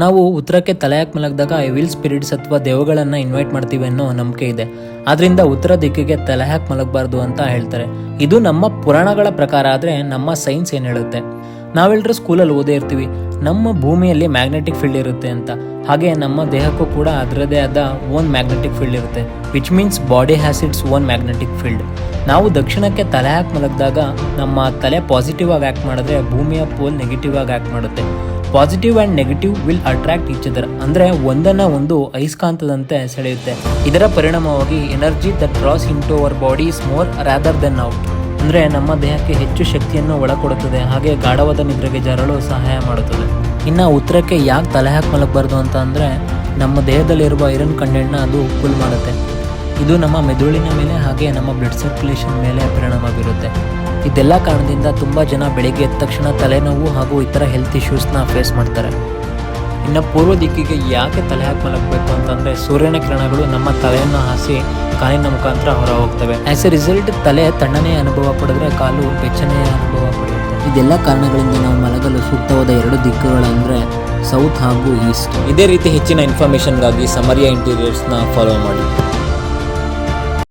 ನಾವು ಉತ್ತರಕ್ಕೆ ತಲೆ ಹಾಕಿ ಮಲಗಿದಾಗ ವಿಲ್ ಸ್ಪಿರಿಟ್ಸ್ ಅಥವಾ ದೇವಗಳನ್ನ ಇನ್ವೈಟ್ ಮಾಡ್ತೀವಿ ಅನ್ನೋ ನಂಬಿಕೆ ಇದೆ. ಆದ್ರಿಂದ ಉತ್ತರ ದಿಕ್ಕಿಗೆ ತಲೆ ಹಾಕಿ ಮಲಗಬಾರ್ದು ಅಂತ ಹೇಳ್ತಾರೆ. ಇದು ನಮ್ಮ ಪುರಾಣಗಳ ಪ್ರಕಾರ. ಆದ್ರೆ ನಮ್ಮ ಸೈನ್ಸ್ ಏನ್ ಹೇಳುತ್ತೆ, ನಾವೆಲ್ಲರೂ ಸ್ಕೂಲಲ್ಲಿ ಓದೇ ಇರ್ತೀವಿ ನಮ್ಮ ಭೂಮಿಯಲ್ಲಿ ಮ್ಯಾಗ್ನೆಟಿಕ್ ಫೀಲ್ಡ್ ಇರುತ್ತೆ ಅಂತ. ಹಾಗೆ ನಮ್ಮ ದೇಹಕ್ಕೂ ಕೂಡ ಅದರದೇ ಆದ ಓನ್ ಮ್ಯಾಗ್ನೆಟಿಕ್ ಫೀಲ್ಡ್ ಇರುತ್ತೆ, which means body has its own magnetic field. ನಾವು ದಕ್ಷಿಣಕ್ಕೆ ತಲೆ ಹಾಕಿ ಮಲಗಿದಾಗ ನಮ್ಮ ತಲೆ ಪಾಸಿಟಿವ್ ಆಗಿ ಆ್ಯಕ್ಟ್ ಮಾಡಿದ್ರೆ ಭೂಮಿಯ ಪೋಲ್ ನೆಗೆಟಿವ್ ಆಗಿ ಆ್ಯಕ್ಟ್ ಮಾಡುತ್ತೆ. Positive and negative will attract each other, ಅಂದರೆ ಒಂದನ್ನ ಒಂದು ಅಯಸ್ಕಾಂತದಂತೆ ಸೆಳೆಯುತ್ತೆ. ಇದರ ಪರಿಣಾಮವಾಗಿ energy that draws into our body is more rather than out, ಅಂದರೆ ನಮ್ಮ ದೇಹಕ್ಕೆ ಹೆಚ್ಚು ಶಕ್ತಿಯನ್ನು ಒಳಕೊಡುತ್ತದೆ, ಹಾಗೆ ಗಾಢವಾದ ನಿದ್ರೆಗೆ ಜಾರಲು ಸಹಾಯ ಮಾಡುತ್ತದೆ. ಇನ್ನು ಉತ್ತರಕ್ಕೆ ಯಾಕೆ ತಲೆ ಹಾಕಿ ಮಲಗಬಾರ್ದು ಅಂತ ಅಂದರೆ, ನಮ್ಮ ದೇಹದಲ್ಲಿರುವ ಐರನ್ ಕಂಟೆಂಟ್ನ ಅದು ಫುಲ್ ಮಾಡುತ್ತೆ. ಇದು ನಮ್ಮ ಮೆದುಳಿನ ಮೇಲೆ ಹಾಗೆ ನಮ್ಮ ಬ್ಲಡ್ ಸರ್ಕ್ಯುಲೇಷನ್ ಮೇಲೆ ಪರಿಣಾಮ ಬೀರುತ್ತೆ. ಇದೆಲ್ಲ ಕಾರಣದಿಂದ ತುಂಬ ಜನ ಬೆಳಿಗ್ಗೆ ಎದ್ದ ತಕ್ಷಣ ತಲೆನೋವು ಹಾಗೂ ಇತರ ಹೆಲ್ತ್ ಇಶ್ಯೂಸ್ನ ಫೇಸ್ ಮಾಡ್ತಾರೆ. ಇನ್ನು ಪೂರ್ವ ದಿಕ್ಕಿಗೆ ಯಾಕೆ ತಲೆ ಹಾಕಿ ಮಲಗಬೇಕು ಅಂತಂದರೆ, ಸೂರ್ಯನ ಕಿರಣಗಳು ನಮ್ಮ ತಲೆಯನ್ನು ಹಾಸಿ ಕಾಲಿನ ಮುಖಾಂತರ ಹೊರ ಹೋಗ್ತವೆ. ಆಸ್ ಎ ರಿಸಲ್ಟ್ ತಲೆ ತಣ್ಣನೆಯ ಅನುಭವ ಪಡೆದ್ರೆ ಕಾಲು ಬೆಚ್ಚನೆಯ ಅನುಭವ ಪಡೆಯುತ್ತೆ. ಇದೆಲ್ಲ ಕಾರಣಗಳಿಂದ ನಾವು ಮಲಗಲು ಸೂಕ್ತವಾದ 2 ದಿಕ್ಕುಗಳಂದರೆ ಸೌತ್ ಹಾಗೂ ಈಸ್ಟ್. ಇದೇ ರೀತಿ ಹೆಚ್ಚಿನ ಇನ್ಫಾರ್ಮೇಷನ್ಗಾಗಿ ಸಮರಿಯಾ ಇಂಟೀರಿಯರ್ಸ್ನ ಫಾಲೋ ಮಾಡಿ.